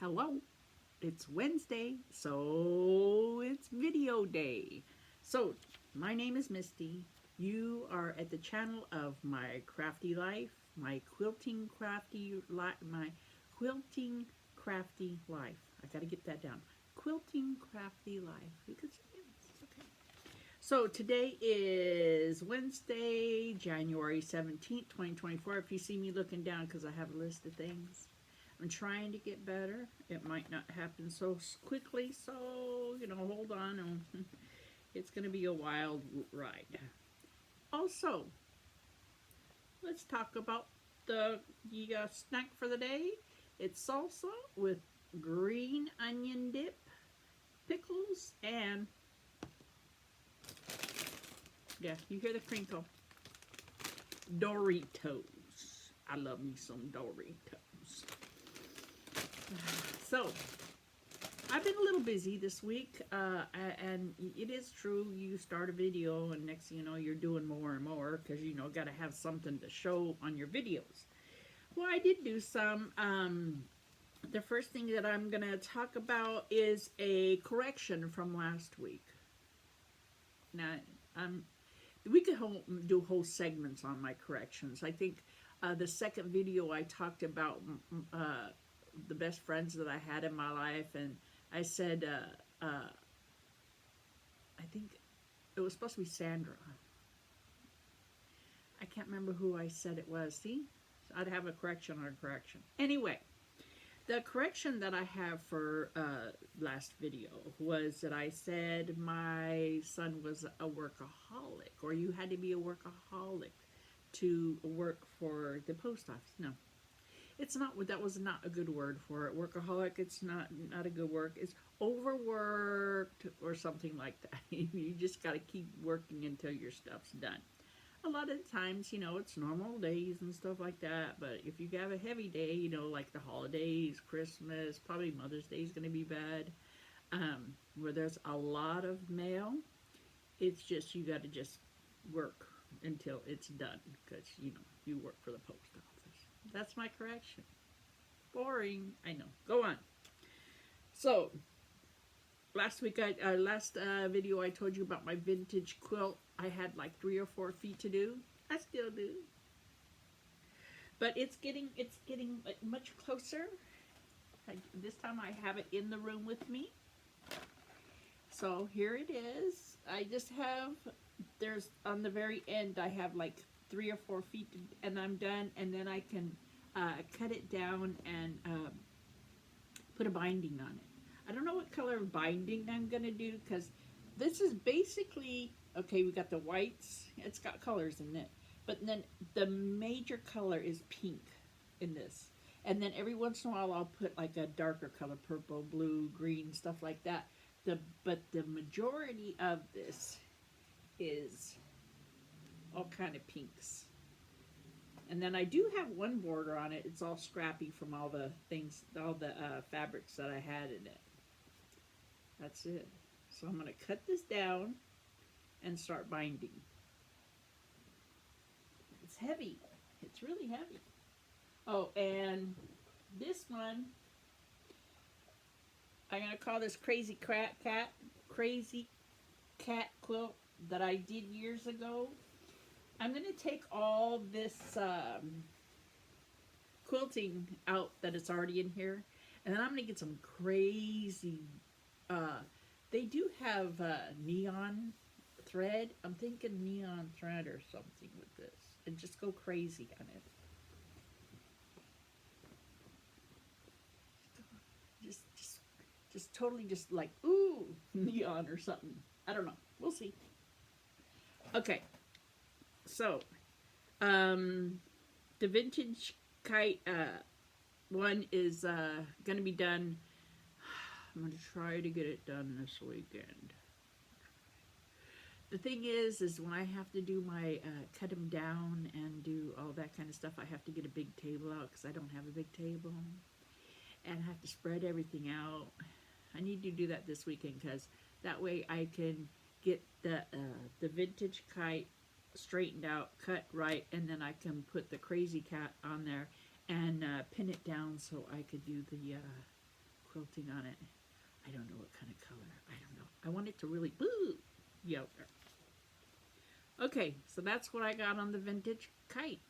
Hello, it's Wednesday, so it's video day. So, my name is Misty. You are at the channel of my crafty life, my quilting crafty life. I gotta get that down. Quilting crafty life. Because it's okay. So today is Wednesday, January 17th, 2024. If you see me looking down, because I have a list of things. I'm trying to get better. It might not happen so quickly, so, hold on. It's going to be a wild ride. Also, let's talk about the snack for the day. It's salsa with green onion dip, pickles, and, yeah, you hear the crinkle, Doritos. I love me some Doritos. So, I've been a little busy this week, and it is true, you start a video, and next thing you know, you're doing more and more, because, got to have something to show on your videos. Well, I did do some. The first thing that I'm going to talk about is a correction from last week. Now, we could do whole segments on my corrections. I think the second video I talked about the best friends that I had in my life, and I said, I think it was supposed to be Sandra. I can't remember who I said it was. See? I'd have a correction on a correction. Anyway, the correction that I have for last video was that I said my son was a workaholic, or you had to be a workaholic to work for the post office. No. It's not, that was not a good word for it. Workaholic, it's not a good word. It's overworked or something like that. You just got to keep working until your stuff's done. A lot of times, it's normal days and stuff like that. But if you have a heavy day, like the holidays, Christmas, probably Mother's Day is going to be bad, where there's a lot of mail, it's just, you got to just work until it's done. Because, you work for the post office. That's my correction. Boring. I know. Go on. So, last video I told you about my vintage quilt. I had like 3 or 4 feet to do. I still do. But it's getting much closer. This time I have it in the room with me. So here it is. I just have, there's on the very end, I have like 3 or 4 feet, and I'm done, and then I can cut it down and put a binding on it. I don't know what color of binding I'm going to do, because this is basically, okay, we got the whites, it's got colors in it, but then the major color is pink in this. And then every once in a while I'll put like a darker color, purple, blue, green, stuff like that. But the majority of this is all kind of pinks. And then I do have one border on it. It's all scrappy from all the things, all the fabrics that I had in it. That's it. So I'm going to cut this down and start binding. It's heavy. It's really heavy. Oh, and this one, I'm going to call this Crazy Cat quilt that I did years ago. I'm going to take all this quilting out that it's already in here, and then I'm going to get some crazy, they do have neon thread. I'm thinking neon thread or something with this, and just go crazy on it. Just totally just like, ooh, neon or something. I don't know. We'll see. Okay. So, the vintage kite one is going to be done. I'm going to try to get it done this weekend. The thing is when I have to do my, cut them down and do all that kind of stuff, I have to get a big table out because I don't have a big table. And I have to spread everything out. I need to do that this weekend because that way I can get the vintage kite straightened out, cut right, and then I can put the crazy cat on there and pin it down so I could do quilting on it. I don't know what kind of color. I don't know. I want it to really be out there. Okay, so that's what I got on the vintage kite.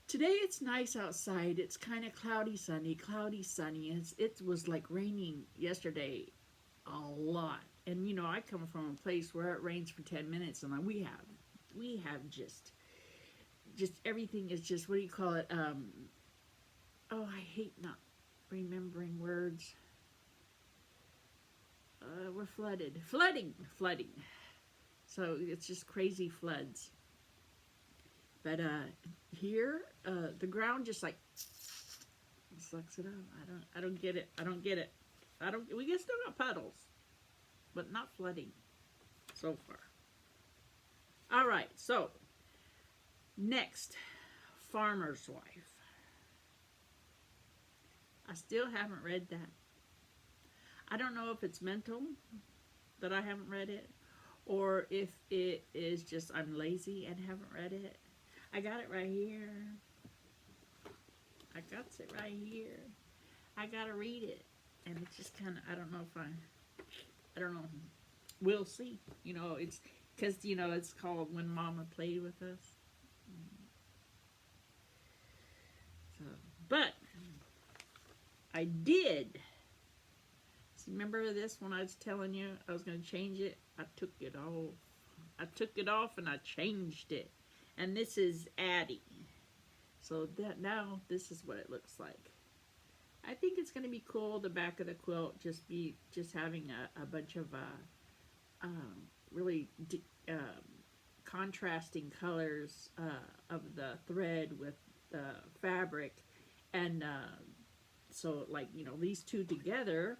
Today it's nice outside. It's kind of cloudy, sunny. It was like raining yesterday a lot. And you know, I come from a place where it rains for 10 minutes and we have just everything is just, what do you call it? Oh, I hate not remembering words. We're flooding. So it's just crazy floods. But here, the ground just like sucks it up. I don't get it. We still got puddles, but not flooding so far. All right, so next, Farmer's Wife. I still haven't read that. I don't know if it's mental that I haven't read it, or if it is just I'm lazy and haven't read it. I got it right here. I got it right here. I gotta read it. And it's just kind of, I don't know. We'll see. You know, it's, because, you know, it's called When Mama Played With Us. So, but, I did. See, remember this when I was telling you I was going to change it? I took it off. And I changed it. And this is Addie. So that now this is what it looks like. I think it's going to be cool. The back of the quilt just having a bunch of really contrasting colors of the thread with the fabric, and so like, you know, these two together,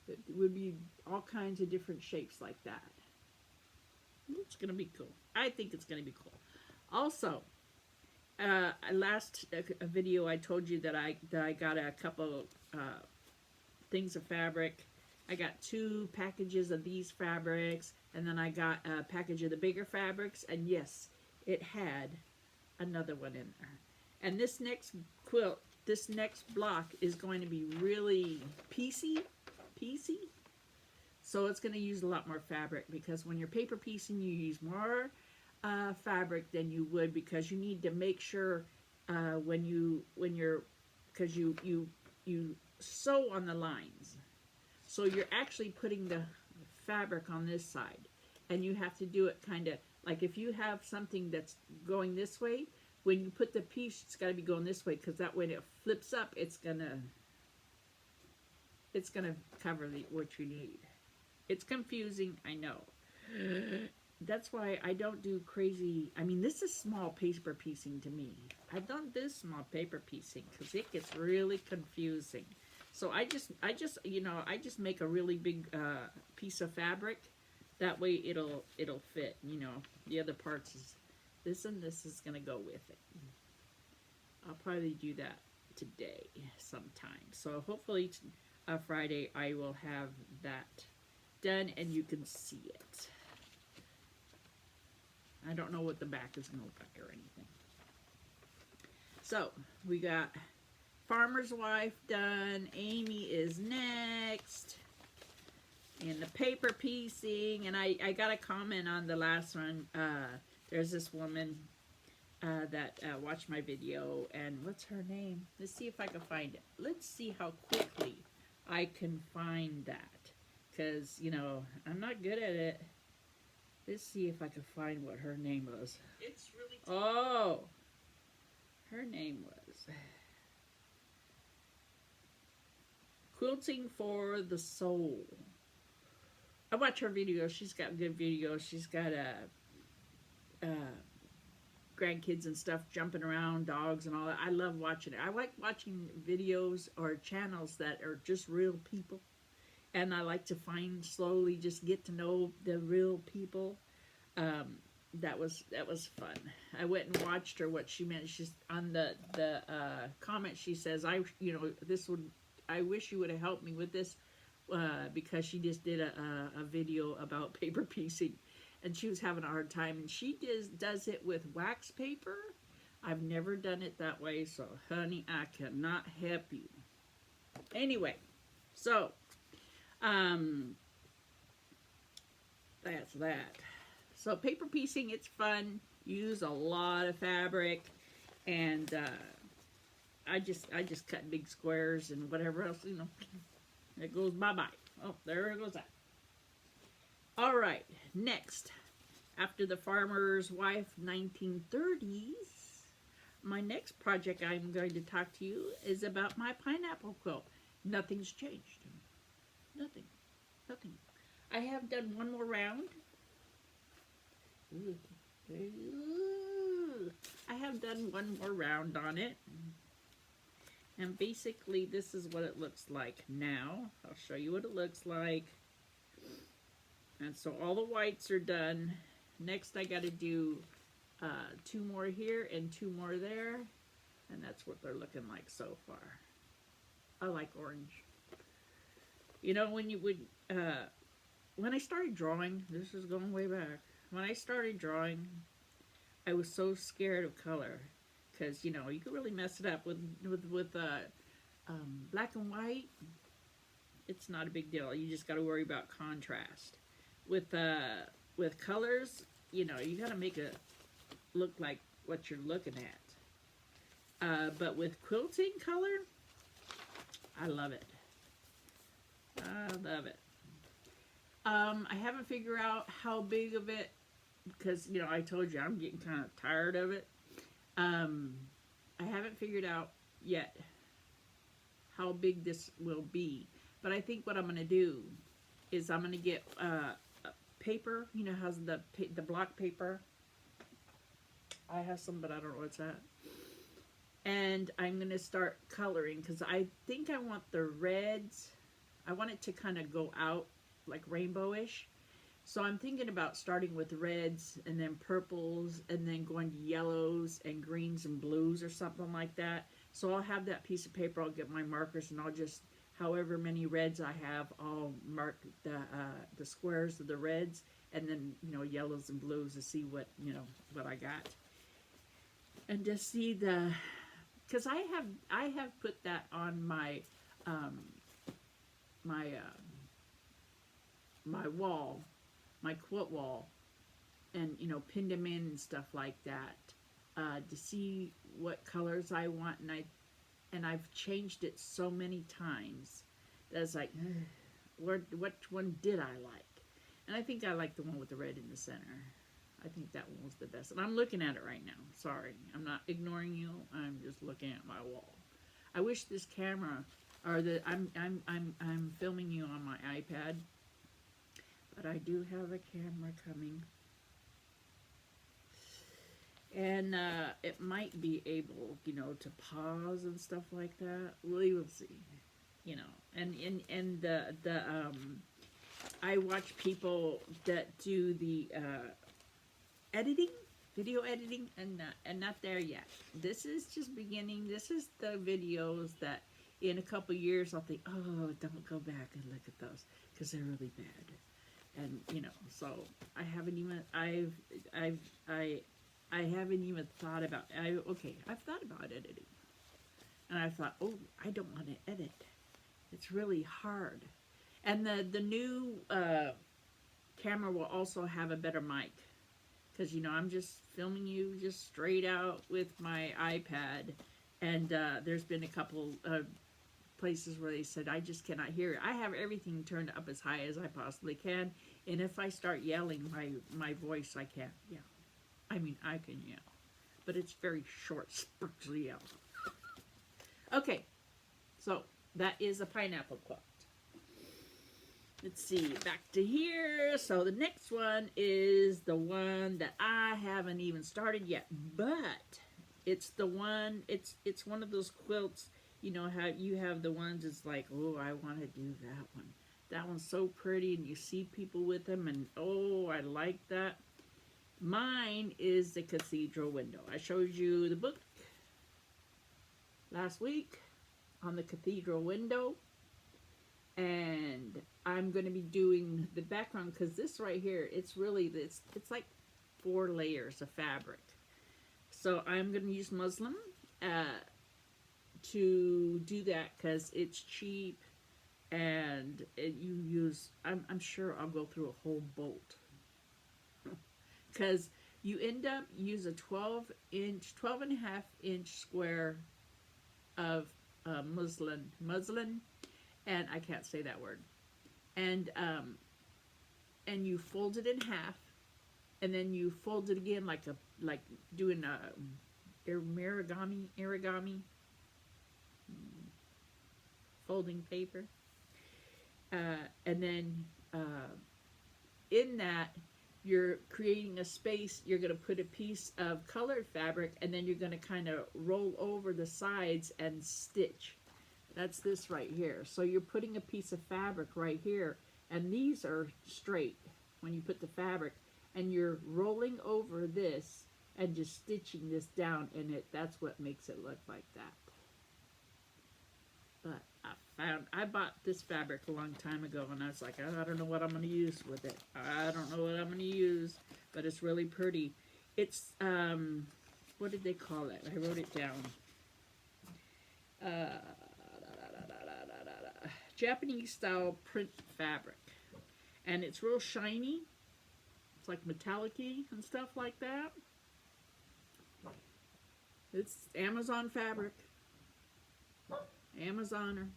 it would be all kinds of different shapes like that. It's going to be cool. I think it's going to be cool. Also, last video I told you that I got a couple things of fabric. I got 2 packages of these fabrics, and then I got a package of the bigger fabrics, and yes, it had another one in there. And this next quilt, this next block is going to be really piecey. So it's going to use a lot more fabric, because when you're paper piecing, you use more fabric than you would, because you need to make sure because you sew on the lines. So you're actually putting the fabric on this side, and you have to do it kind of like, if you have something that's going this way, when you put the piece, it's got to be going this way, because that way it flips up, it's gonna cover what you need. It's confusing, I know. That's why I don't do crazy. I mean, this is small paper piecing to me. I don't do small paper piecing because it gets really confusing. So I just make a really big piece of fabric. That way it'll fit. You know, the other parts is this, and this is gonna go with it. I'll probably do that today sometime. So hopefully Friday I will have that done and you can see it. I don't know what the back is going to look like or anything. So, we got Farmer's Wife done. Amy is next. And the paper piecing. And I got a comment on the last one. There's this woman that watched my video. And what's her name? Let's see if I can find it. Let's see how quickly I can find that. Because, you know, I'm not good at it. Let's see if I can find what her name was. It's really oh, her name was Quilting for the Soul. I watch her videos. She's got good videos. She's got grandkids and stuff jumping around, dogs and all that. I love watching it. I like watching videos or channels that are just real people. And I like to slowly just get to know the real people. That was fun. I went and watched her, what she meant. She's on the comment. She says, I wish you would have helped me with this, because she just did a video about paper piecing, and she was having a hard time. And she does it with wax paper. I've never done it that way, so honey, I cannot help you. Anyway, so, that's that. So paper piecing, it's fun. Use a lot of fabric, and I just cut big squares and whatever else, you know. It goes bye-bye. Oh, there it goes that. All right, next. After the Farmer's Wife 1930s, my next project I'm going to talk to you is about my pineapple quilt. Nothing's changed. Nothing. Nothing. I have done one more round. I have done one more round on it. And basically, this is what it looks like now. I'll show you what it looks like. And so all the whites are done. Next, I got to do 2 more here and 2 more there. And that's what they're looking like so far. I like orange. You know, when you would, when I started drawing, this is going way back. When I started drawing, I was so scared of color. Because, you know, you could really mess it up with black and white. It's not a big deal. You just got to worry about contrast. With colors, you know, you got to make it look like what you're looking at. But with quilting color, I love it. I love it. I haven't figured out how big of it, because, you know, I told you I'm getting kind of tired of it. I haven't figured out yet how big this will be. But I think what I'm going to do is I'm going to get paper. You know, how's the block paper? I have some, but I don't know what's that. And I'm going to start coloring, because I think I want the reds. I want it to kind of go out like rainbowish. So I'm thinking about starting with reds and then purples and then going to yellows and greens and blues or something like that. So I'll have that piece of paper. I'll get my markers and I'll just, however many reds I have, I'll mark the squares of the reds and then, you know, yellows and blues to see what, you know, what I got. And just see because I have put that on my my wall, my quilt wall, and, you know, pinned them in and stuff like that, to see what colors I want, and I've changed it so many times that it's like, which one did I like? And I think I like the one with the red in the center. I think that one was the best, and I'm looking at it right now. Sorry, I'm not ignoring you. I'm just looking at my wall. I wish this camera, or I'm filming you on my iPad. But I do have a camera coming. And it might be able, you know, to pause and stuff like that. We will see. You know. And I watch people that do the editing, video editing, and not there yet. This is just beginning. This is the videos that in a couple years I'll think, oh, don't go back and look at those, because they're really bad. And, you know, so I haven't even, I haven't even thought about, I've thought about editing. And I thought, oh, I don't want to edit. It's really hard. And the new camera will also have a better mic. Because, you know, I'm just filming you just straight out with my iPad. And there's been a couple places where they said, I just cannot hear it. I have everything turned up as high as I possibly can. And if I start yelling my voice, I can't yell. I mean, I can yell. But it's very short, sparkly yell. Okay. So, that is a pineapple quilt. Let's see, back to here. So the next one is the one that I haven't even started yet. But it's the one, it's one of those quilts. You know how you have the ones, it's like, oh, I want to do that one. That one's so pretty, and you see people with them, and oh, I like that. Mine is the cathedral window. I showed you the book last week on the cathedral window. And I'm going to be doing the background, because this right here, it's really, it's like 4 layers of fabric. So I'm going to use muslin to do that because it's cheap and you use, I'm sure I'll go through a whole bolt because you end up use a 12 and a half inch square of muslin, and I can't say that word, and you fold it in half, and then you fold it again like doing a origami, folding paper, and then in that you're creating a space. You're going to put a piece of colored fabric, and then you're going to kind of roll over the sides and stitch. That's this right here. So you're putting a piece of fabric right here, and these are straight when you put the fabric, and you're rolling over this and just stitching this down in it. That's what makes it look like that. But I bought this fabric a long time ago, and I was like, oh, I don't know what I'm going to use with it. I don't know what I'm going to use, but it's really pretty. It's, what did they call it? I wrote it down. Japanese style print fabric. And it's real shiny. It's like metallic-y and stuff like that. It's Amazon fabric. Amazoner.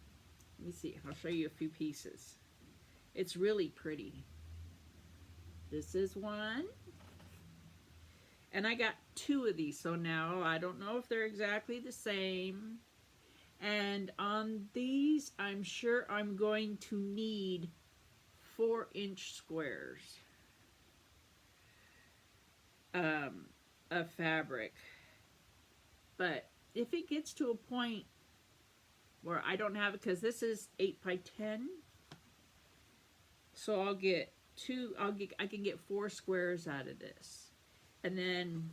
Let me see. I'll show you a few pieces. It's really pretty. This is one. And I got 2 of these. So now I don't know if they're exactly the same. And on these, I'm sure I'm going to need 4-inch squares of fabric. But if it gets to a point where I don't have it, because this is 8 by 10, so I'll get 2. I can get 4 squares out of this, and then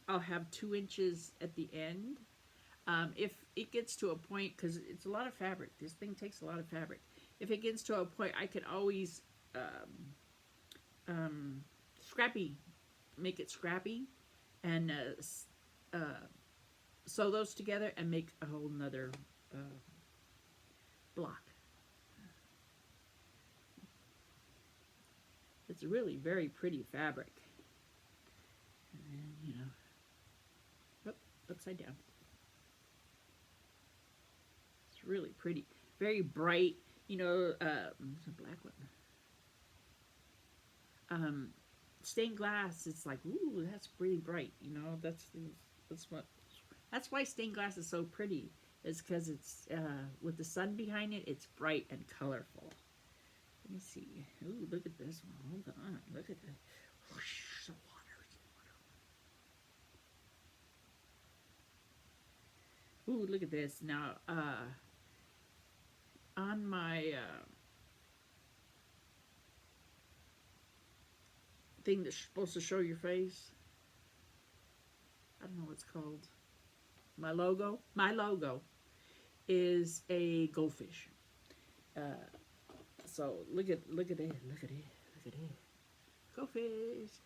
I'll have 2 inches at the end. If it gets to a point, because it's a lot of fabric, this thing takes a lot of fabric. If it gets to a point, I could always make it scrappy, and sew those together and make a whole nother block. It's really very pretty fabric. And then, you know, upside down. It's really pretty. Very bright. You know, it's a black one. Stained glass, it's like, ooh, that's pretty bright. You know, that's why stained glass is so pretty. Is because it's, with the sun behind it, it's bright and colorful. Let me see. Ooh, look at this one. Hold on. Look at that. Whoosh, the water. Ooh, look at this. Now, on my thing that's supposed to show your face, I don't know what it's called. My logo is a goldfish. So look at it. Goldfish.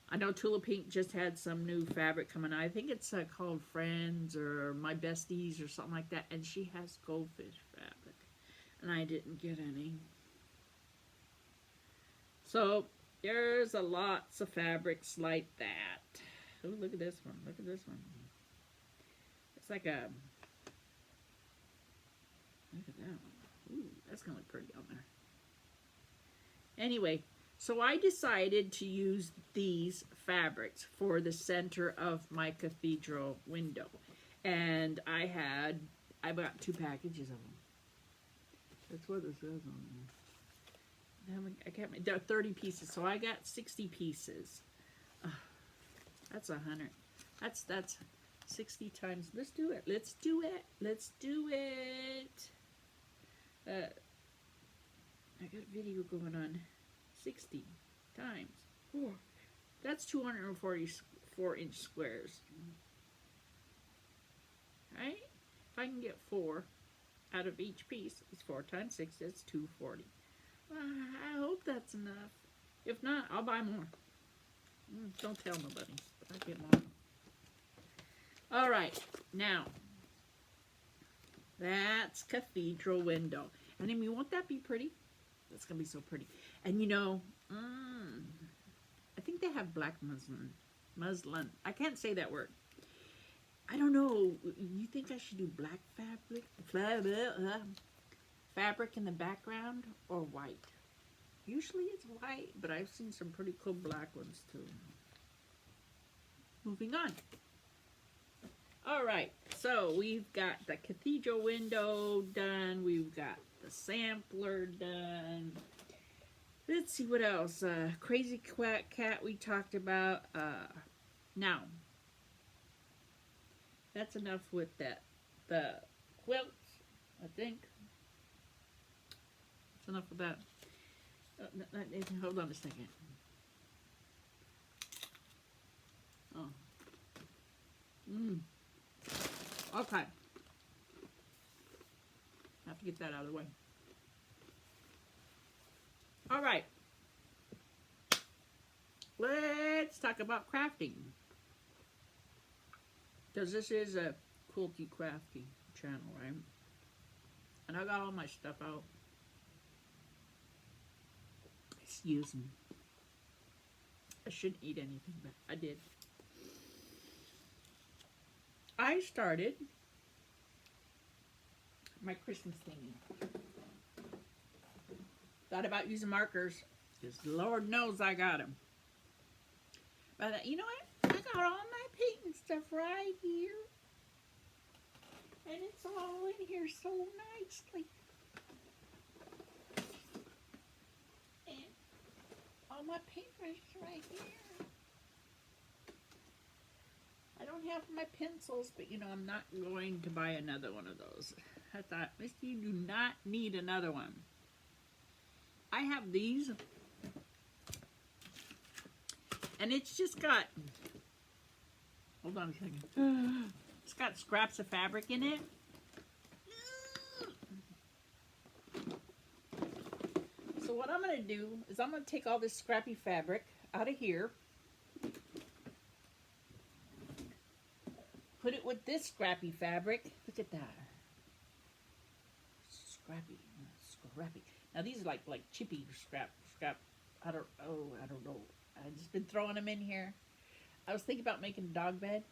I know Tula Pink just had some new fabric coming out. I think it's called Friends or My Besties or something like that. And she has goldfish fabric. And I didn't get any. So there's lots of fabrics like that. Oh, look at this one. Look at this one. It's like a... Look at that one. Ooh, that's going to look pretty on there. Anyway, so I decided to use these fabrics for the center of my cathedral window. And I got 2 packages of them. That's what it says on there. I can't remember. There are 30 pieces, so I got 60 pieces. That's 100. That's 60 times. Let's do it. Let's do it. Let's do it. I got a video going on. 60 times 4. That's 244-inch squares. Right? If I can get 4 out of each piece, it's 4 times 6. That's 240. I hope that's enough. If not, I'll buy more. Don't tell nobody. I'll get more. All right, now that's cathedral window. And I mean, won't that be pretty? That's gonna be so pretty. And you know, I think they have black muslin. Muslin. I can't say that word. I don't know. You think I should do black fabric in the background or white? Usually it's white, but I've seen some pretty cool black ones too. Moving on. All right, so we've got the cathedral window done. We've got the sampler done. Let's see what else. Crazy Quack Cat we talked about. Now, that's enough with that. The quilt, I think. That's enough of that. Hold on a second. Oh. Okay. Have to get that out of the way. All right. Let's talk about crafting. Because this is a quilty crafty channel, right? And I got all my stuff out. Excuse me. I shouldn't eat anything, but I did. I started my Christmas thingy. Thought about using markers, because Lord knows I got them. But you know what? I got all my painting stuff right here. And it's all in here so nicely. And all my paintbrushes right here. I don't have my pencils, but you know, I'm not going to buy another one of those. I thought, Misty, you do not need another one. I have these. And it's just got, hold on a second. It's got scraps of fabric in it. So what I'm going to do is I'm going to take all this scrappy fabric out of here. Put it with this scrappy fabric. Look at that. Scrappy. Scrappy. Now these are like chippy scrap. I don't know. I've just been throwing them in here. I was thinking about making a dog bed.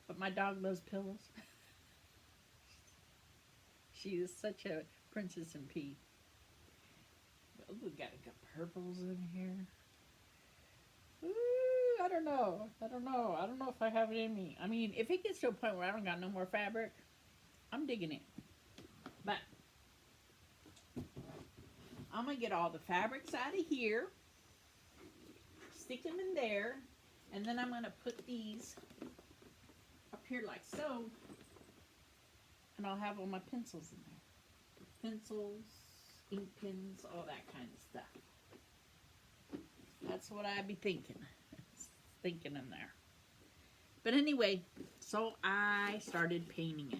But my dog loves pillows. She is such a princess in pea. Oh, we got purples in here. Ooh, I don't know. I don't know if I have it in me. I mean, if it gets to a point where I don't got no more fabric, I'm digging it. But I'm going to get all the fabrics out of here. Stick them in there. And then I'm going to put these up here like so. And I'll have all my pencils in there. Pencils, ink pens, all that kind of stuff. That's what I'd be thinking. Thinking in there. But anyway, so I started painting it.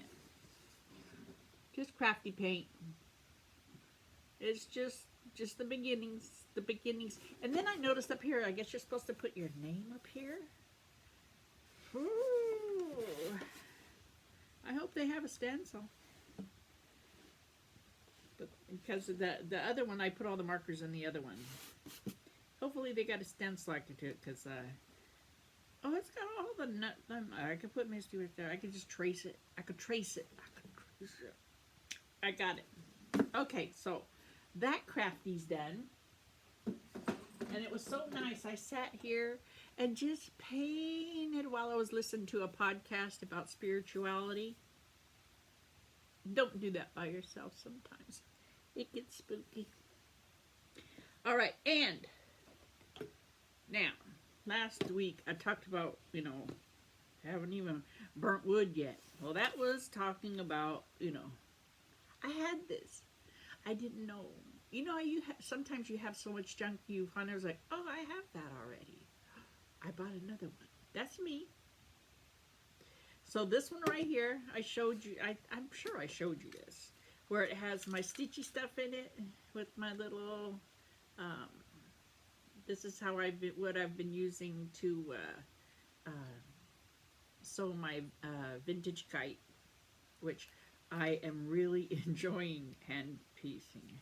Just crafty paint. It's just the beginnings. The beginnings. And then I noticed up here, I guess you're supposed to put your name up here. Ooh. I hope they have a stencil. But because of the other one, I put all the markers in the other one. Hopefully they got a stencil I could do it, because oh, it's got all the nut. I could put Misty right there. I could just trace it. I could trace it. I got it. Okay, so that crafty's done. And it was so nice. I sat here and just painted while I was listening to a podcast about spirituality. Don't do that by yourself sometimes. It gets spooky. All right, and now, last week I talked about, you know, haven't even burnt wood yet. Well, that was talking about, you know, I had this. I didn't know. You know, sometimes you have so much junk you find I was like, oh, I have that already. I bought another one. That's me. So this one right here, I showed you, I'm sure I showed you this, where it has my stitchy stuff in it with my little, this is how what I've been using to sew my vintage kite, which I am really enjoying hand piecing,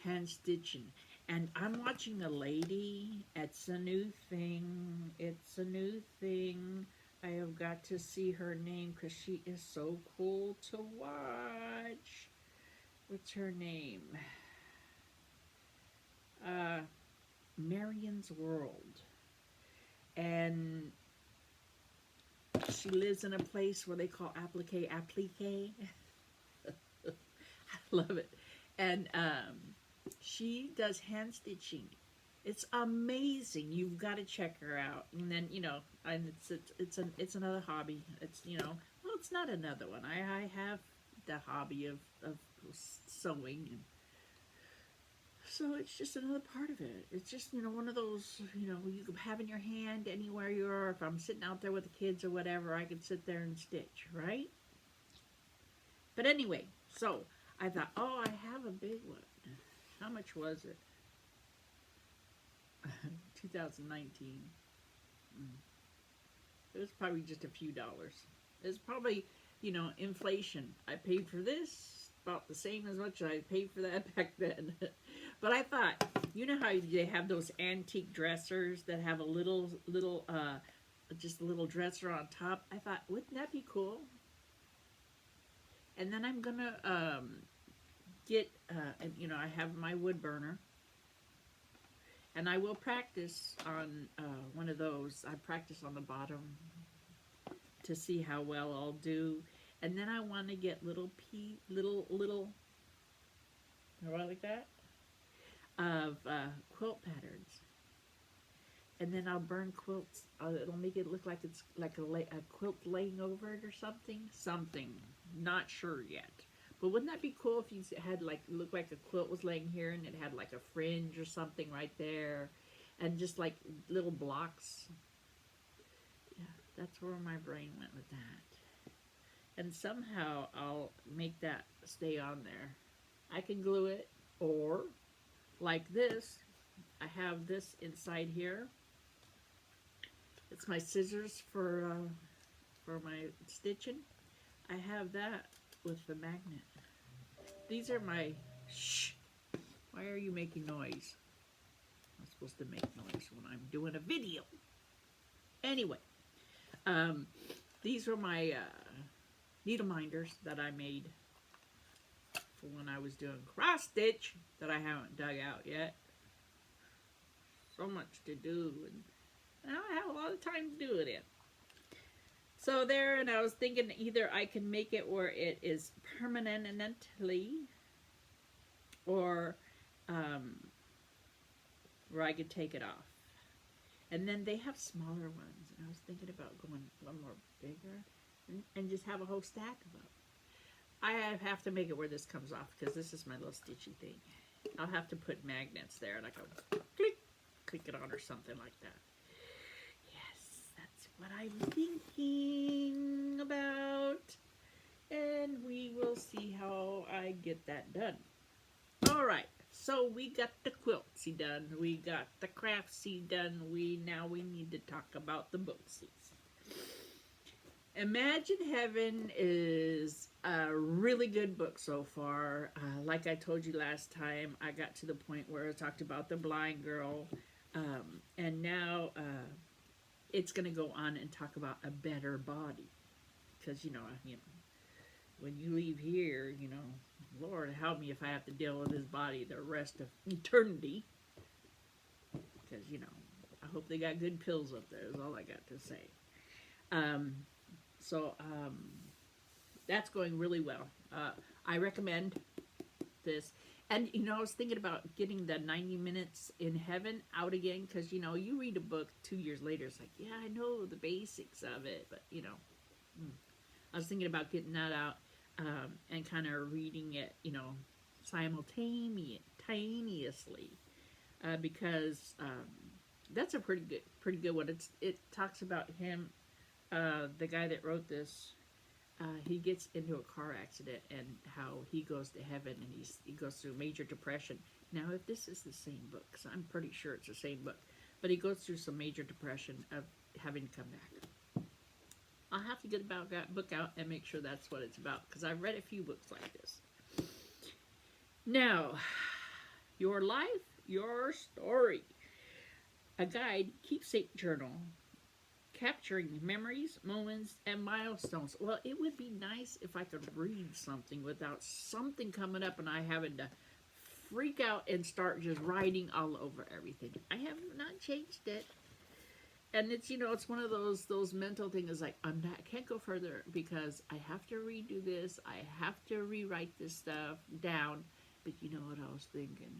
hand stitching. And I'm watching a lady. It's a new thing. It's a new thing. I have got to see her name because she is so cool to watch. What's her name? Marion's World. And she lives in a place where they call applique. I love it. And she does hand stitching. It's amazing. You've got to check her out. And then, you know, and it's another hobby. It's, you know, well, it's not another one. I have the hobby of sewing, and so it's just another part of it. It's just, you know, one of those, you know, you can have in your hand anywhere you are. If I'm sitting out there with the kids or whatever, I can sit there and stitch, right? But anyway, so I thought, oh, I have a big one. How much was it? 2019. It was probably just a few dollars. It's probably, you know, inflation. I paid for this about the same as much as I paid for that back then. But I thought, you know how they have those antique dressers that have a just a little dresser on top? I thought, wouldn't that be cool? And then I'm gonna get, and you know, I have my wood burner, and I will practice on one of those. I practice on the bottom to see how well I'll do. And then I want to get little, like that, of quilt patterns. And then I'll burn quilts. It'll make it look like it's like a quilt laying over it or something. Not sure yet. But wouldn't that be cool if you had like, look like a quilt was laying here and it had like a fringe or something right there. And just like little blocks. Yeah, that's where my brain went with that. And somehow I'll make that stay on there. I can glue it, or like this, I have this inside here. It's my scissors for my stitching. I have that with the magnet. These are my, shh, why are you making noise? I'm supposed to make noise when I'm doing a video. Anyway, these are my needle minders that I made for when I was doing cross stitch that I haven't dug out yet. So much to do, and I don't have a lot of time to do it in. So there, and I was thinking either I can make it where it is permanently, or where I could take it off. And then they have smaller ones, and I was thinking about going one more bigger and just have a whole stack of them. I have to make it where this comes off because this is my little stitchy thing. I'll have to put magnets there, and I go click it on or something like that. Yes, that's what I'm thinking about. And we will see how I get that done. All right, so we got the quiltsy done. We got the craftsy done. Now we need to talk about the booksies. Imagine Heaven is a really good book so far. Like I told you last time, I got to the point where I talked about the blind girl. And now it's going to go on and talk about a better body. Because, you know, when you leave here, you know, Lord help me if I have to deal with this body the rest of eternity. Because, you know, I hope they got good pills up there is all I got to say. So that's going really well. I recommend this. And, you know, I was thinking about getting the 90 Minutes in Heaven out again. Because, you know, you read a book 2 years later. It's like, yeah, I know the basics of it. But, you know, I was thinking about getting that out and kind of reading it, you know, simultaneously. Because that's a pretty good one. It talks about him. The guy that wrote this, he gets into a car accident and how he goes to heaven and he goes through major depression. Now, if this is the same book, because I'm pretty sure it's the same book, but he goes through some major depression of having to come back. I'll have to get that book out and make sure that's what it's about, because I've read a few books like this. Now, your life, your story. A guide keepsake journal capturing memories, moments, and milestones. Well, it would be nice if I could read something without something coming up and I having to freak out and start just writing all over everything. I have not changed it. And it's, you know, it's one of those mental things like, I can't go further because I have to redo this. I have to rewrite this stuff down. But you know what I was thinking?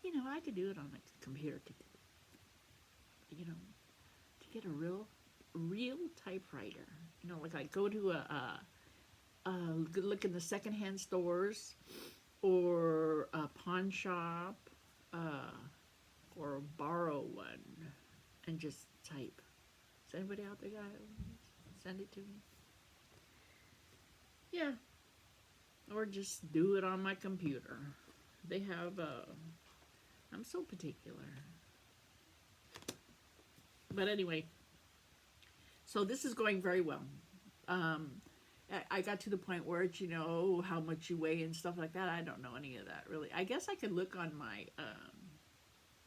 You know, I could do it on a computer you know, to get a real typewriter. You know, like I go to look in the secondhand stores or a pawn shop, or borrow one and just type. Is anybody out there got it? Send it to me. Yeah. Or just do it on my computer. They have, I'm so particular. But anyway, so this is going very well. I got to the point where it's, you know, how much you weigh and stuff like that. I don't know any of that, really. I guess I could look on my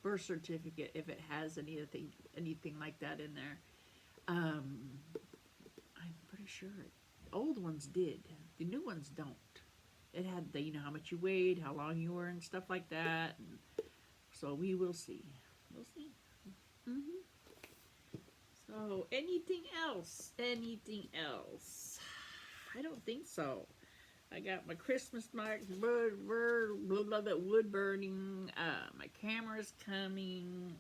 birth certificate if it has anything like that in there. I'm pretty sure old ones did. The new ones don't. It had the, you know, how much you weighed, how long you were, and stuff like that. And so we will see. We'll see. So, anything else? Anything else? I don't think so. I got my Christmas marks, wood burning. My camera's coming.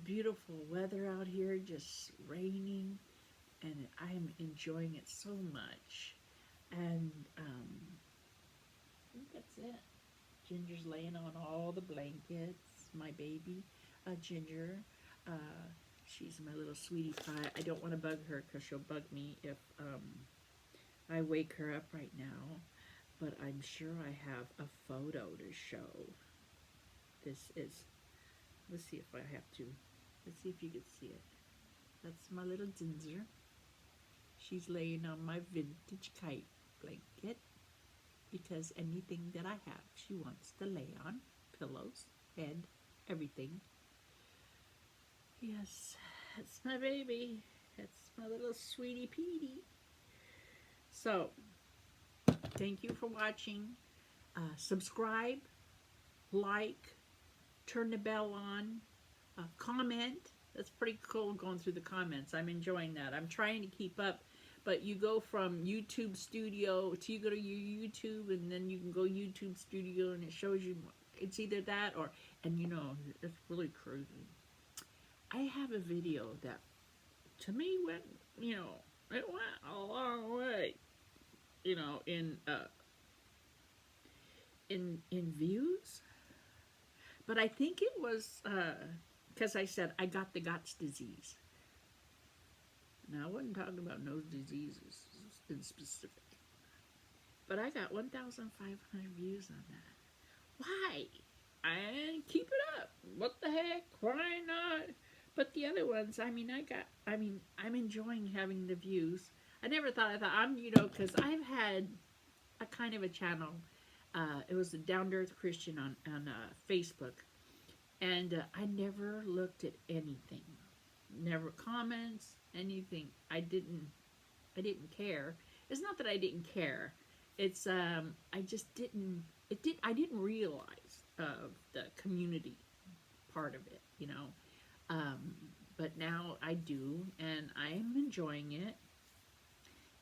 Beautiful weather out here, just raining, and I am enjoying it so much. And I think that's it. Ginger's laying on all the blankets. My baby, Ginger. She's my little sweetie pie. I don't want to bug her because she'll bug me if I wake her up right now. But I'm sure I have a photo to show. This is, let's see if I have to. Let's see if you can see it. That's my little Ginger. She's laying on my vintage kite blanket because anything that I have, she wants to lay on. Pillows, bed, everything. Yes, that's my baby. That's my little sweetie Petey. So, thank you for watching. Subscribe, like, turn the bell on, comment. That's pretty cool going through the comments. I'm enjoying that. I'm trying to keep up. But you go from YouTube Studio to you go to your YouTube, and then you can go YouTube Studio, and it shows you. It's either that or, and you know, it's really crazy. I have a video that, to me, went, you know, it went a long way, you know, in views. But I think it was, because I said I got the GOTS disease. Now, I wasn't talking about no diseases in specific. But I got 1,500 views on that. Why? And keep it up. What the heck? Why not? But the other ones, I mean, I'm enjoying having the views. I thought, you know, because I've had a kind of a channel. It was the Down to Earth Christian on Facebook. And I never looked at anything. Never comments, anything. I didn't care. It's not that I didn't care. It's, I just didn't, I didn't realize the community part of it, you know. But now I do, and I'm enjoying it.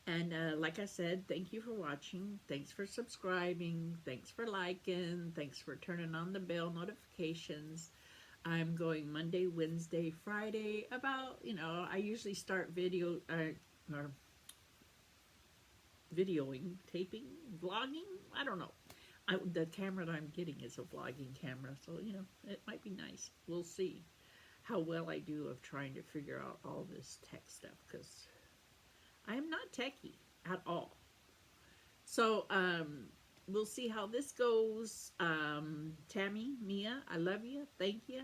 And like I said, thank you for watching. Thanks for subscribing. Thanks for liking. Thanks for turning on the bell notifications. I'm going Monday, Wednesday, Friday. About, you know, I usually start videoing, taping, vlogging. I don't know. The camera that I'm getting is a vlogging camera, so, you know, it might be nice. We'll see how well I do of trying to figure out all this tech stuff, because I am not techie at all. So, we'll see how this goes. Tammy, Mia, I love you. Thank you.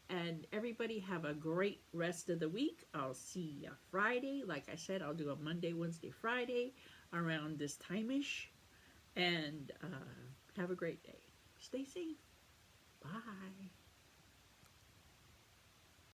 And everybody have a great rest of the week. I'll see you Friday. Like I said, I'll do a Monday, Wednesday, Friday around this time-ish. And have a great day. Stay safe. Bye.